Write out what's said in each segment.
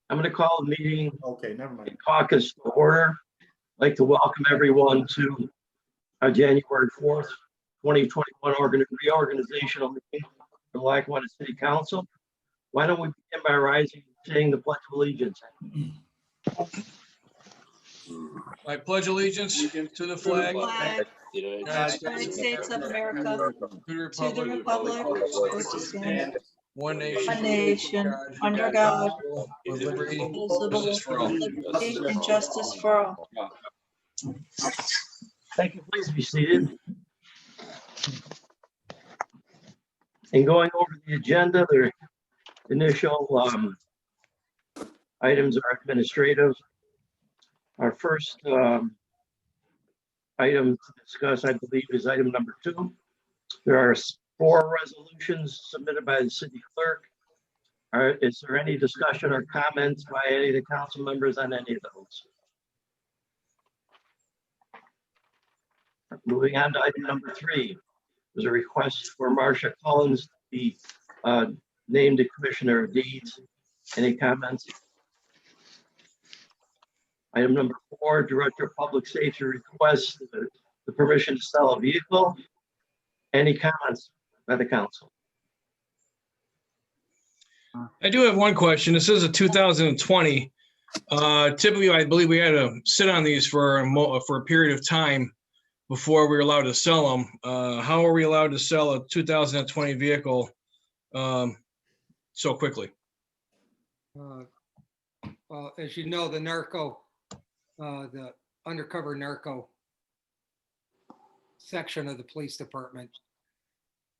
I'm going to call the meeting Okay, never mind. caucus to order. I'd like to welcome everyone to our January 4th, 2021 reorganizational meeting for the Lackawanna City Council. Why don't we begin by rising and saying the Pledge of Allegiance? I pledge allegiance to the flag of Flag, the United States of America, to the to the republic republic which stands one nation, one nation, under God, with liberty and indivisible, justice for all. liberty and justice for all. Thank you. Please be seated. And going over the agenda, the initial items are administrative. Our first item to discuss, I believe, is item number 2. There are 4 resolutions submitted by the city clerk. Is there any discussion or comments by any of the council members on any of those? Moving on to item number 3. There's a request for Marcia Collins to be named the Commissioner of Deeds. Any comments? Item number 4, Director of Public Safety requests the permission to sell a vehicle. Any comments by the council? I do have one question. This is a 2020. Typically, I believe we had to sit on these for a period of time before we were allowed to sell them. How are we allowed to sell a 2020 vehicle so quickly? Well, as you know, the undercover narco section of the police department,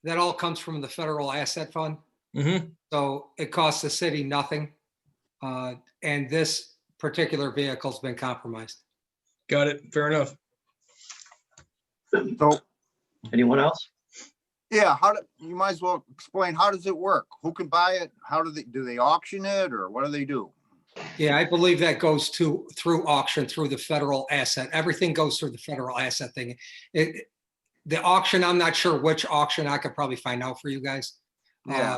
that all comes from the federal asset fund. Mm-hmm. So it costs the city nothing. And this particular vehicle's been compromised. Got it. Fair enough. So, Anyone else? yeah, you might as well explain, how does it work? Who can buy it? How do they auction it, or what do they do? Yeah, I believe that goes through auction, through the federal asset. Everything goes through the federal asset thing. The auction, I'm not sure which auction. I could probably find out for you guys. Yeah.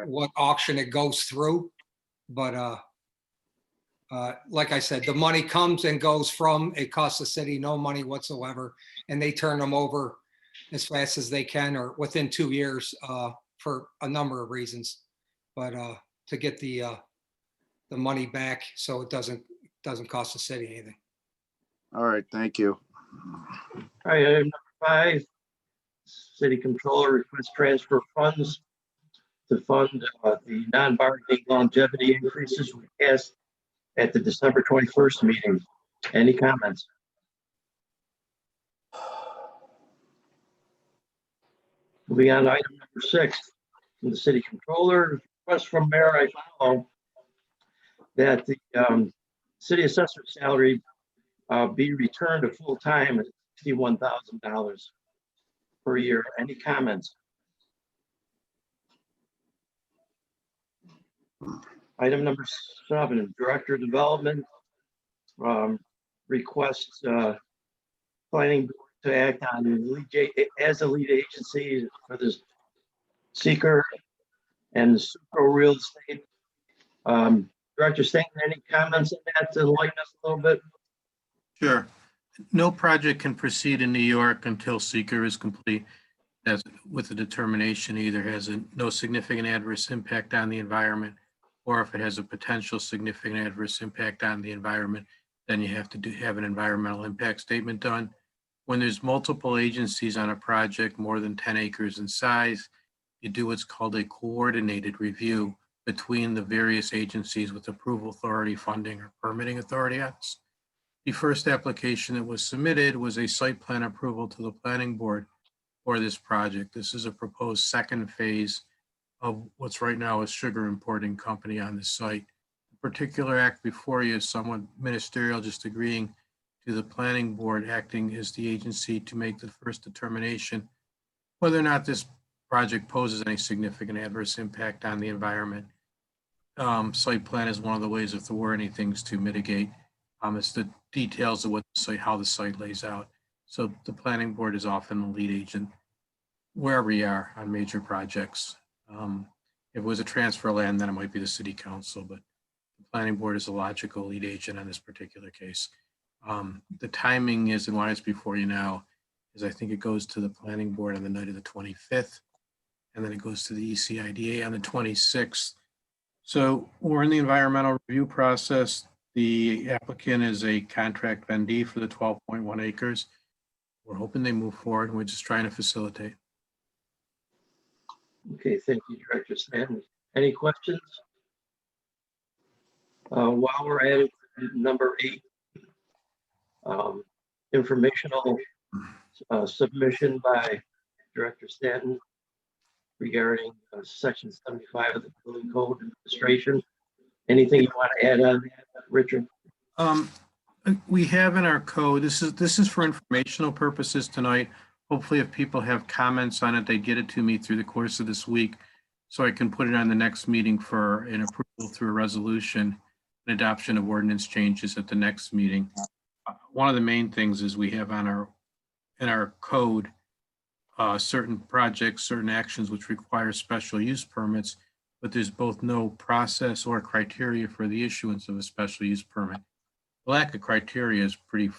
What auction it goes through. But like I said, the money comes and goes from, it costs the city no money whatsoever. And they turn them over as fast as they can, or within 2 years, for a number of reasons. But to get the money back, so it doesn't cost the city anything. All right, thank you. All right, item number 5, City Controller requests transfer funds to fund the non-bargaining longevity increases we passed at the December 21st meeting. Any comments? Moving on to item number 6, from the City Controller, request from Mayor Iafallo that the city assessor's salary be returned to full-time at $61,000 per year. Any comments? Item number 7, Director of Development requests planning to act on as a lead agency for this seeker and super real estate. Director Stanton, any comments on that to enlighten us a little bit? Sure. No project can proceed in New York until seeker is complete. That's with the determination either has no significant adverse impact on the environment, or if it has a potential significant adverse impact on the environment, then you have to have an environmental impact statement done. When there's multiple agencies on a project more than 10 acres in size, you do what's called a coordinated review between the various agencies with approval authority, funding, or permitting authority. The first application that was submitted was a site plan approval to the planning board for this project. This is a proposed second phase of what's right now a sugar importing company on the site. The particular act before you is somewhat ministerial, just agreeing to the planning board acting as the agency to make the first determination whether or not this project poses any significant adverse impact on the environment. Site plan is one of the ways, if there were any things to mitigate. It's the details of what the site, how the site lays out. So the planning board is often the lead agent wherever you are on major projects. If it was a transfer of land, then it might be the city council, but the the planning board is a logical lead agent on this particular case. The timing is, and why it's before you now, is I think it goes to the planning board on the night of the 25th, and then it goes to the ECIDA on the 26th. So we're in the environmental review process. The applicant is a contract vendee for the 12.1 acres. We're hoping they move forward, and we're just trying to facilitate. Okay, thank you, Director Stanton. Any questions? While we're at it, number 8, informational submission by Director Stanton regarding section 75 of the building code administration. Anything you want to add on that, Richard? We have in our code, this is for informational purposes tonight. Hopefully if people have comments on it, they get it to me through the course of this week, so I can put it on the next meeting for an approval through a resolution, and adoption of ordinance changes at the next meeting. One of the main things is we have on in our code, certain projects, certain actions which require special use permits, but there's both no process or criteria for the issuance of a special use permit. The lack of criteria is pretty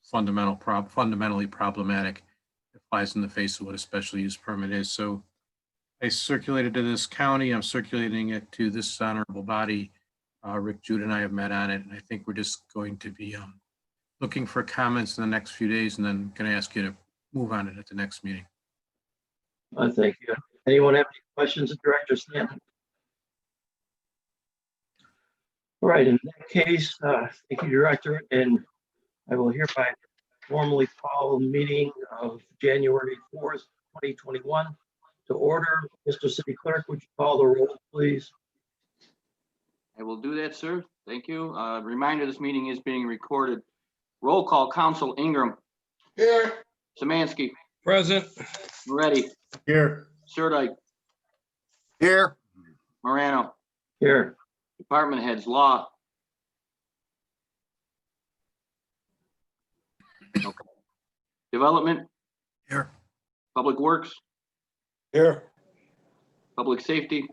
fundamentally problematic. It flies in the face of what a special use permit is. So I circulated to this county, I'm circulating it to this honorable body. Rick, Jude and I have met on it, and I think we're just going to be looking for comments in the next few days, and then going to ask you to move on it at the next meeting. Thank you. Anyone have any questions of Director Stanton? All right, in that case, thank you, Director, and I will hereby formally call the meeting of January 4th, 2021 to order. Mr. City Clerk, would you call the roll, please? I will do that, sir. Thank you. Reminder, this meeting is being recorded. Roll call, Council Ingram. Here. Samansky. Present. Moretti. Here. Sirdike. Here. Morano. Here. Department heads, Law. Okay. Development. Here. Public Works. Here. Public Safety.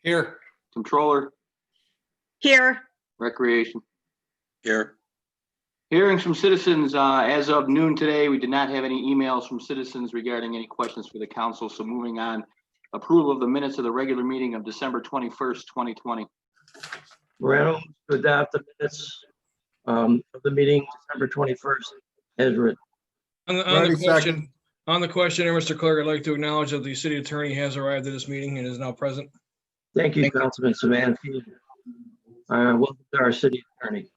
Here. Controller. Here. Recreation. Here. Hearings from citizens, as of noon today, we did not have any emails from citizens regarding any questions for the council. So moving on, approval of the minutes of the regular meeting of December 21st, 2020. Morano to adopt the minutes of the meeting December 21st as written. On the question, Mr. Clerk, I'd like to acknowledge that the city attorney has arrived at this meeting and is now present. Thank you, Councilman Samansky. Welcome to our city attorney.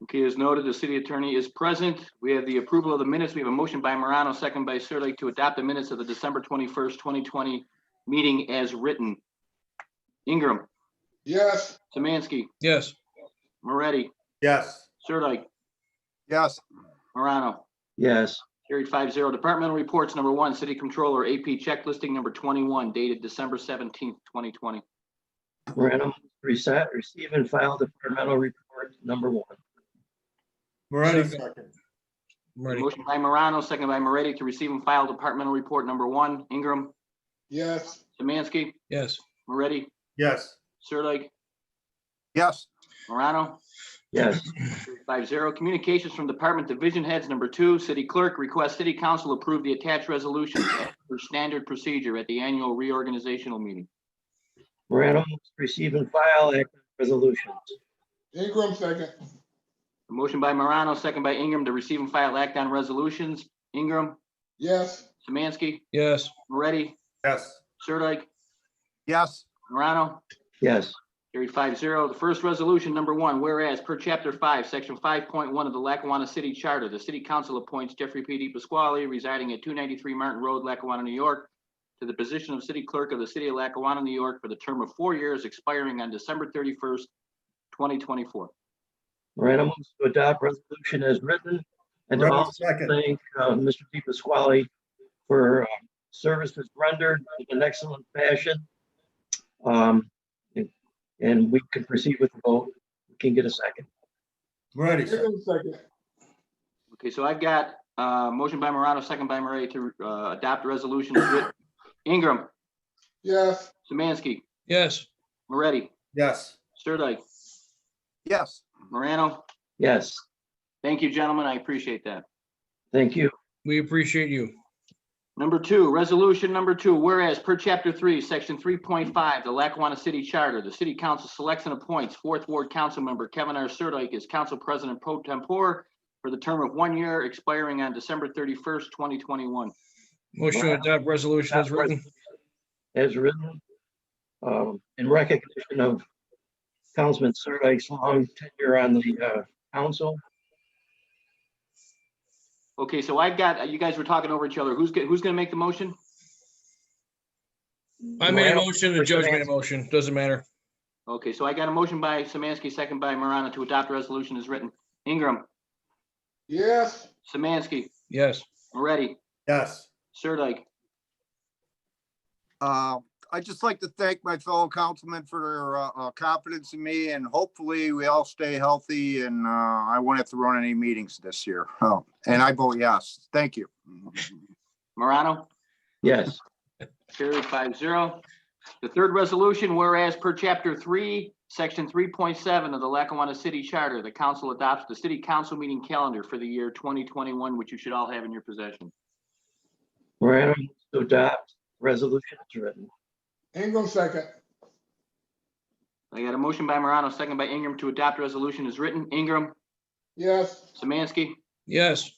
Okay, as noted, the city attorney is present. We have the approval of the minutes. We have a motion by Morano, second by Sirdike to adopt the minutes of the December 21st, 2020 meeting as written. Ingram. Yes. Samansky. Yes. Moretti. Yes. Sirdike. Yes. Morano. Yes. Carried 5-0. Departmental reports, number 1, City Controller, AP check listing number 21, dated December 17th, 2020. Morano, receive and file departmental report number 1. Moretti Second. second. Ready. Motion by Morano, second by Moretti to receive and file departmental report number 1. Ingram. Yes. Samansky. Yes. Moretti. Yes. Sirdike. Yes. Morano. Yes. 5-0. Communications from department division heads. Number 2, City Clerk requests City Council approve the attached resolution for standard procedure at the annual reorganizational meeting. Morano, receive and file act on resolutions. Ingram second. A motion by Morano, second by Ingram to receive and file act on resolutions. Ingram. Yes. Samansky. Yes. Moretti. Yes. Sirdike. Yes. Morano. Yes. Carried 5-0. The first resolution, number 1, whereas per chapter 5, section 5.1 of the Lackawanna City Charter, the city council appoints Jeffrey P. DePasquale, residing at 293 Martin Road, Lackawanna, New York, to the position of city clerk of the city of Lackawanna, New York, for the term of 4 years, expiring on December 31st, 2024. Morano moves to adopt resolution as written and to Moretti also second. thank Mr. DePasquale for services rendered in an excellent fashion. And we can proceed with the vote. We can get a second. Moretti second. Okay, so I've got motion by Morano, second by Moretti to adopt the resolution as written. Ingram. Yes. Samansky. Yes. Moretti. Yes. Sirdike, Yes. Morano. Yes, Thank you, gentlemen. I appreciate that. thank you. We appreciate you. Number two, resolution number two, whereas per chapter 3, section 3.5, the Lackawanna City Charter, the city council selects and appoints fourth ward council member Kevin R. Sirdike as council president pro tempore for the term of 1 year expiring on December 31st, 2021. Motion to adopt resolution as written. As written, in recognition of Councilman Sirdike's long tenure on the council. Okay, so I've got, you guys were talking over each other. Who's gonna make the motion? I made a Morano motion, the or judge made a Samansky? motion, doesn't matter. Okay, so I got a motion by Samansky, second by Morano to adopt the resolution as written. Ingram, Yes. Samansky, Yes, Moretti, Yes. Sirdike. I'd just like to thank my fellow councilmen for their confidence in me, and hopefully we all stay healthy and I won't have to run any meetings this year. Oh, and I vote yes. Thank you. Morano, Yes, carried 5-0. The third resolution, whereas per chapter 3, section 3.7 of the Lackawanna City Charter, the council adopts the city council meeting calendar for the year 2021, which you should all have in your possession. Morano moves to adopt resolution as written. Ingram second. I got a motion by Morano, second by Ingram to adopt resolution as written. Ingram, Yes. Samansky, yes,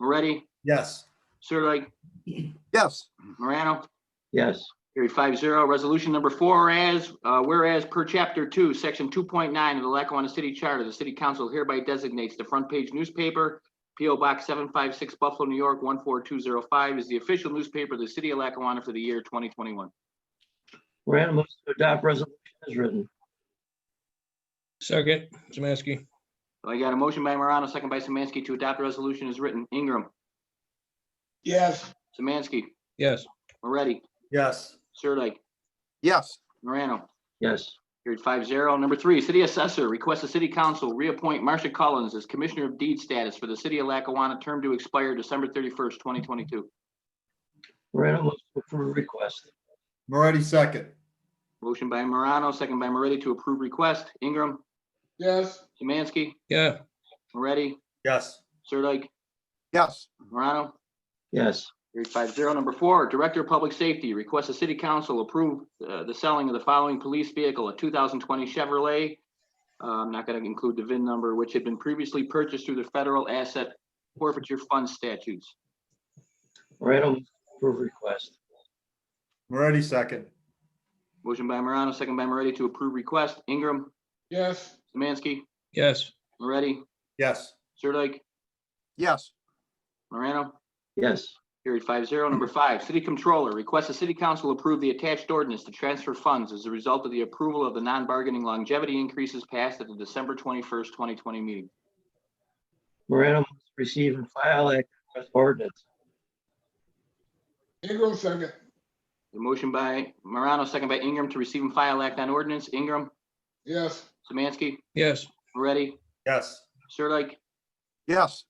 Moretti, Yes. Sirdike, Yes. Morano. Yes, Carried 5-0. Resolution number 4, whereas per chapter 2, section 2.9 of the Lackawanna City Charter, the city council hereby designates the front page newspaper, P.O. Box 756, Buffalo, New York, 14205, is the official newspaper of the city of Lackawanna for the year 2021. Morano moves to adopt resolution as written. second, Samansky. I got a motion by Morano, second by Samansky to adopt the resolution as written. Ingram, Yes. Samansky, Yes, Moretti, Yes. Sirdike, Yes. Morano. Yes, Carried 5-0. Number 3, city assessor requests the city council reappoint Marcia Collins as commissioner of deed status for the city of Lackawanna, term to expire December 31st, 2022. Morano moves to approve request. Moretti second. Motion by Morano, second by Moretti to approve request. Ingram, Yes. Samansky, yeah, Moretti, Yes. Sirdike, Yes. Morano. Yes, Carried 5-0. Number 4, director of public safety requests the city council approve the selling of the following police vehicle, a 2020 Chevrolet. I'm not going to include the VIN number, which had been previously purchased through the federal asset forfeiture fund statutes. Morano moves to approve request. Moretti second. Motion by Morano, second by Moretti to approve request. Ingram, Yes. Samansky, yes, Moretti, Yes. Sirdike, Yes. Morano. Yes, Carried 5-0. Number 5, city controller requests the city council approve the attached ordinance to transfer funds as a result of the approval of the non-bargaining longevity increases passed at the December 21st, 2020 meeting. Morano moves to receive and file act as ordinance. Ingram second. The motion by Morano, second by Ingram to receive and file act on ordinance. Ingram, Yes. Samansky, yes, Moretti, Yes. Sirdike, Yes.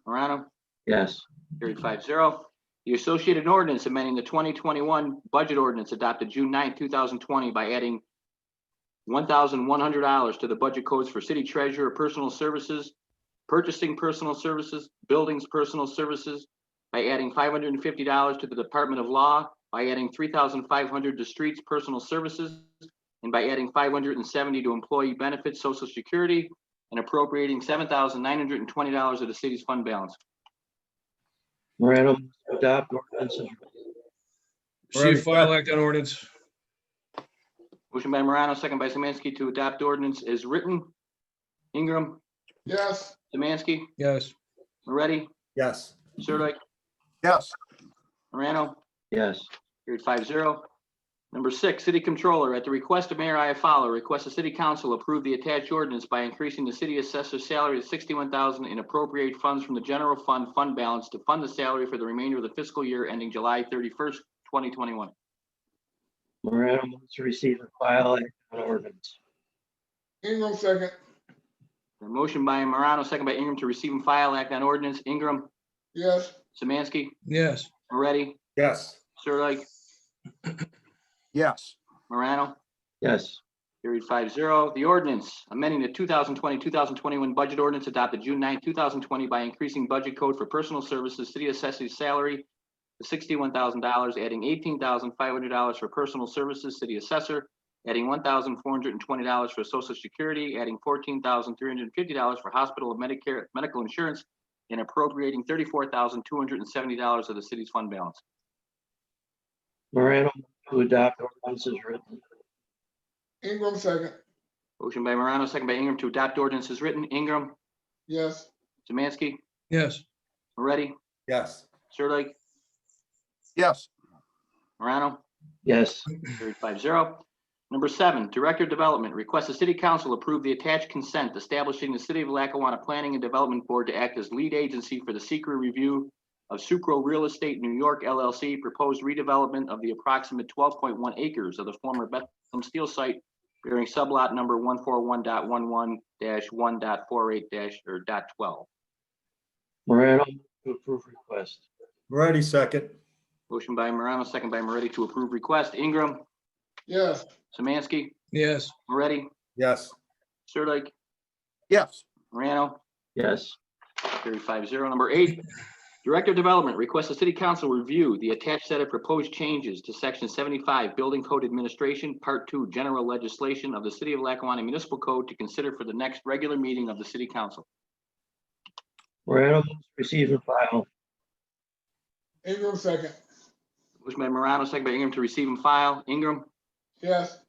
Morano. Yes, Carried 5-0. The associated ordinance amending the 2021 budget ordinance adopted June 9, 2020 by adding $1,100 to the budget codes for city treasurer personal services, purchasing personal services, buildings personal services, by adding $550 to the Department of Law, by adding $3,500 to streets personal services, and by adding $570 to employee benefits, Social Security, and appropriating $7,920 of the city's fund balance. Morano moves to adopt ordinance as written. receive, file, act on ordinance. Motion by Morano, second by Samansky to adopt ordinance as written. Ingram, Yes. Samansky, Yes, Moretti, Yes. Sirdike, Yes. Morano. Yes, Carried 5-0. Number 6, city controller, at the request of Mayor Iafallo, requests the city council approve the attached ordinance by increasing the city assessor's salary to $61,000 and appropriate funds from the general fund balance to fund the salary for the remainder of the fiscal year ending July 31st, 2021. Morano moves to receive and file act on ordinance. Ingram second. A motion by Morano, second by Ingram to receive and file act on ordinance. Ingram, Yes. Samansky, yes, Moretti, Yes. Sirdike, Yes. Morano. Yes, Carried 5-0. The ordinance amending the 2020-2021 budget ordinance adopted June 9, 2020 by increasing budget code for personal services, city assessor's salary to $61,000, adding $18,500 for personal services, city assessor, adding $1,420 for social security, adding $14,350 for hospital and Medicare medical insurance, and appropriating $34,270 of the city's fund balance. Morano to adopt ordinance as written. Ingram second. Motion by Morano, second by Ingram to adopt ordinance as written. Ingram, Yes. Samansky, yes, Moretti, yes, Sirdike, yes, Morano. Yes, Carried 5-0. Number 7, Director of Development requests the City Council approve the attached consent establishing the City of Lackawanna Planning and Development Board to act as lead agency for the secret review of Sucro Real Estate New York LLC proposed redevelopment of the approximate 12.1 acres of the former Bethlehem Steel site bearing sublot number 141.11-1.48-12. Morano to approve request. Moretti second, Motion by Morano, second by Moretti to approve request. Ingram, Yes. Samansky, yes, Moretti, yes, Sirdike, yes, Morano. Yes, Carried 5-0. Number 8, Director of Development requests the City Council review the attached set of proposed changes to Section 75 Building Code Administration, Part 2 General Legislation of the City of Lackawanna Municipal Code to consider for the next regular meeting of the City Council. Morano moves to receive and file. Ingram second. Motion by Morano, second by Ingram to receive and file. Ingram, Yes.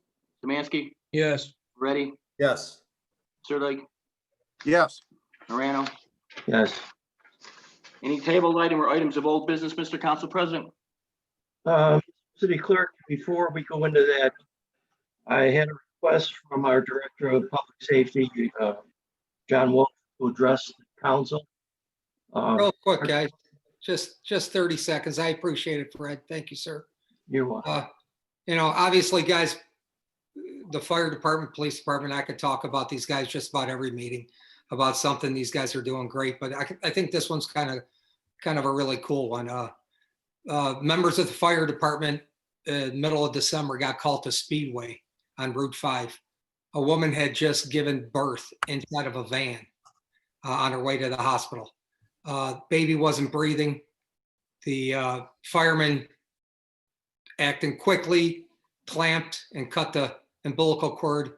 Samansky, yes, Moretti, yes, Sirdike, yes, Morano. Yes. Any tabled item or items of old business, Mr. Council President? City Clerk, before we go into that, I had a request from our Director of Public Safety, John Wolf, to address the council. Real quick, guys, just 30 seconds. I appreciate it, Fred. Thank you, sir. You're welcome. Obviously, guys, the fire department, police department, I could talk about these guys just about every meeting about something. These guys are doing great, but I think this one's kind of a really cool one. Members of the fire department, middle of December, got called to Speedway on Route 5. A woman had just given birth inside of a van on her way to the hospital. Baby wasn't breathing. The fireman, acting quickly, clamped and cut the umbilical cord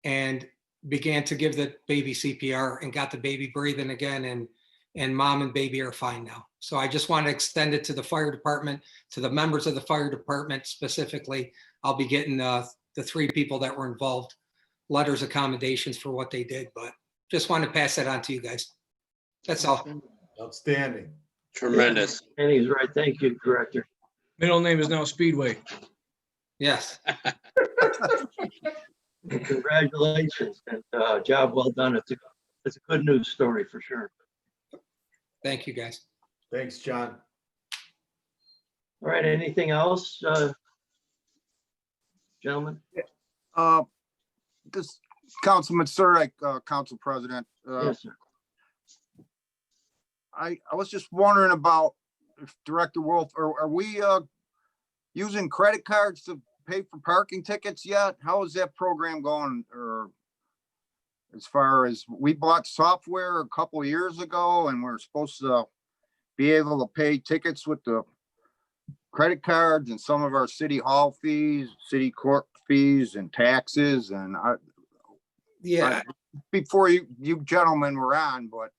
and began to give the baby CPR and got the baby breathing again. And mom and baby are fine now. So I just want to extend it to the fire department, to the members of the fire department specifically. I'll be getting the 3 people that were involved letters of commendations for what they did, but just want to pass that on to you guys. That's all. outstanding. Tremendous. And he's right. Thank you, Director. middle name is now Speedway. Yes. And congratulations and job well done. It's a good news story for sure. Thank you, guys. Thanks, John. All right, anything else, gentlemen? this Councilman Sirdike, Council President, Yes, sir. I was just wondering about if Director Wolf, are we using credit cards to pay for parking tickets yet? How is that program going? Or as far as, we bought software a couple years ago and we're supposed to be able to pay tickets with the credit cards and some of our city hall fees, city court fees and taxes. And Yeah. before you gentlemen were on, but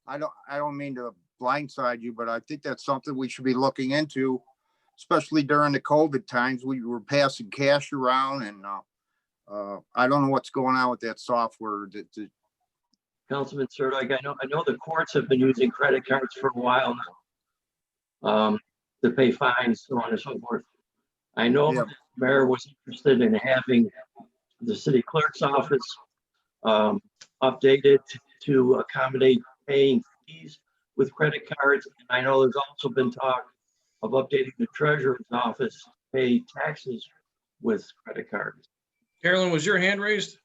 I don't mean to blindside you, but I think that's something we should be looking into, especially during the COVID times. We were passing cash around and I don't know what's going on with that software. Councilman Sirdike, I know the courts have been using credit cards for a while now to pay fines, so on and so forth. I know Yeah. the mayor was interested in having the city clerk's office updated to accommodate paying fees with credit cards. And I know there's also been talk of updating the treasurer's office to pay taxes with credit cards. Carolyn, was your hand raised?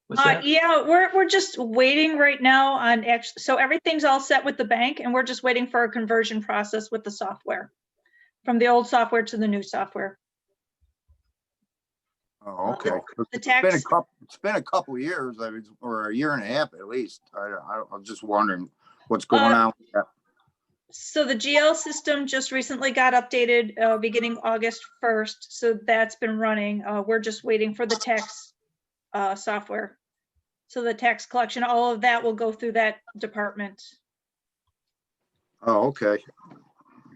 What's that? Yeah, we're just waiting right now on so everything's all set with the bank and we're just waiting for a conversion process with the software from the old software to the new software. Oh, okay. The It's been a tax, couple, it's been a couple of years, I mean, or a year and a half at least. I was just wondering what's going on with that. so the GL system just recently got updated, beginning August 1st. So that's been running. We're just waiting for the tax, software. So the tax collection, all of that will go through that department. Oh, okay.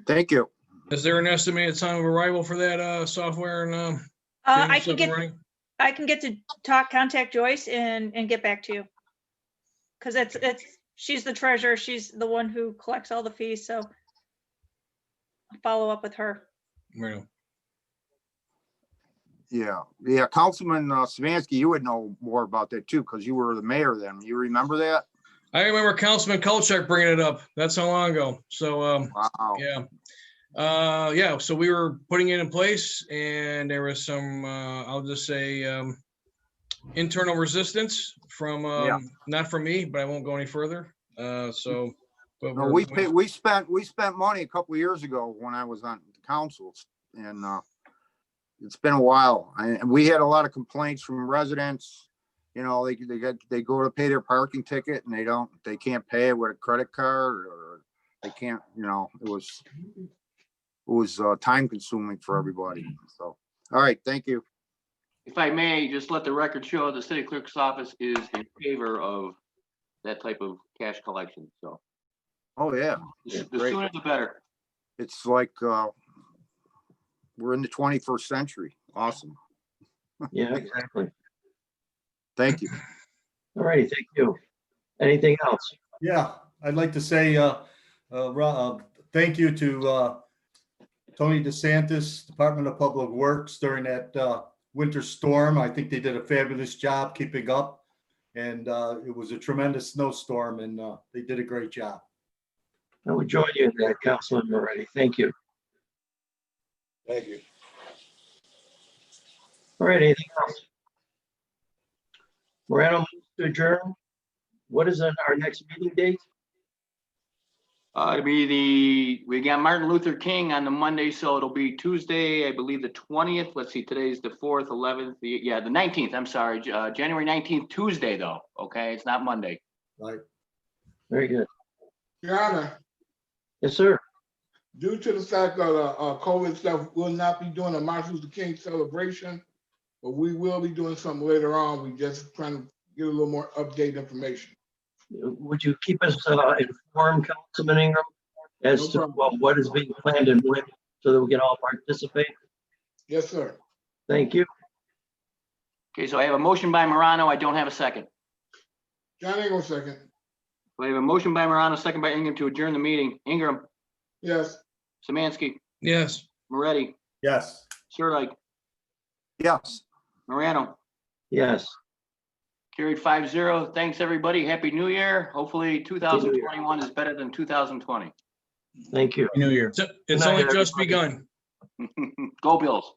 Thank you. Is there an estimated time of arrival for that software and I getting can stuff running? I can get to contact Joyce and get back to you. Cause she's the treasurer. She's the one who collects all the fees, so I'll follow up with her. Right. Yeah. Councilman Savansky, you would know more about that too, because you were the mayor then. You remember that? I remember Councilman Kolchak bringing it up. That's how long ago. So, Wow. yeah. Yeah, so we were putting it in place and there was some, I'll just say, internal resistance from, Yeah. not from me, but I won't go any further. So, but No, we spent money a couple of years ago when I was on the council, and it's been a while. And we had a lot of complaints from residents. You know, they go to pay their parking ticket and they can't pay it with a credit card, or they can't, it was time consuming for everybody. So, all right, thank you. If I may, just let the record show the city clerk's office is in favor of that type of cash collection, so. Oh, yeah. The sooner the better. It's like, we're in the 21st century. Awesome. Yeah, exactly. Thank you. All righty, thank you. Anything else? Yeah, I'd like to say, thank you to, Tony DeSantis, Department of Public Works during that, winter storm. I think they did a fabulous job keeping up. And, it was a tremendous snowstorm and, they did a great job. I would join you in that, Councilman Moretti. Thank you. Thank you. All right, anything else? Morano moves to adjourn. What is our next meeting date? We got Martin Luther King on the Monday, so it'll be Tuesday, I believe the 20th. Let's see, today's the 4th, 11th, the 19th, I'm sorry, January 19th, Tuesday though, okay? It's not Monday. Right. Very good. Your Honor, Yes, sir. due to the fact of the COVID stuff, we'll not be doing a Martin Luther King celebration, but we will be doing something later on. We just trying to get a little more updated information. Would you keep us informed, Councilman Ingram, as No to problem. what is being planned and when, so that we can all participate? Yes, sir. Thank you. Okay, so I have a motion by Morano. I don't have a second. John Ingram, second. We have a motion by Morano, second by Ingram to adjourn the meeting. Ingram, Yes. Samansky, Yes. Moretti, Yes. Sirdike, Yes. Morano. Yes. Carried 5-0. Thanks, everybody. Happy New Year. Hopefully 2021 is better than 2020. Thank you. New Year. It's Good night, only just everybody. begun. Go Bills.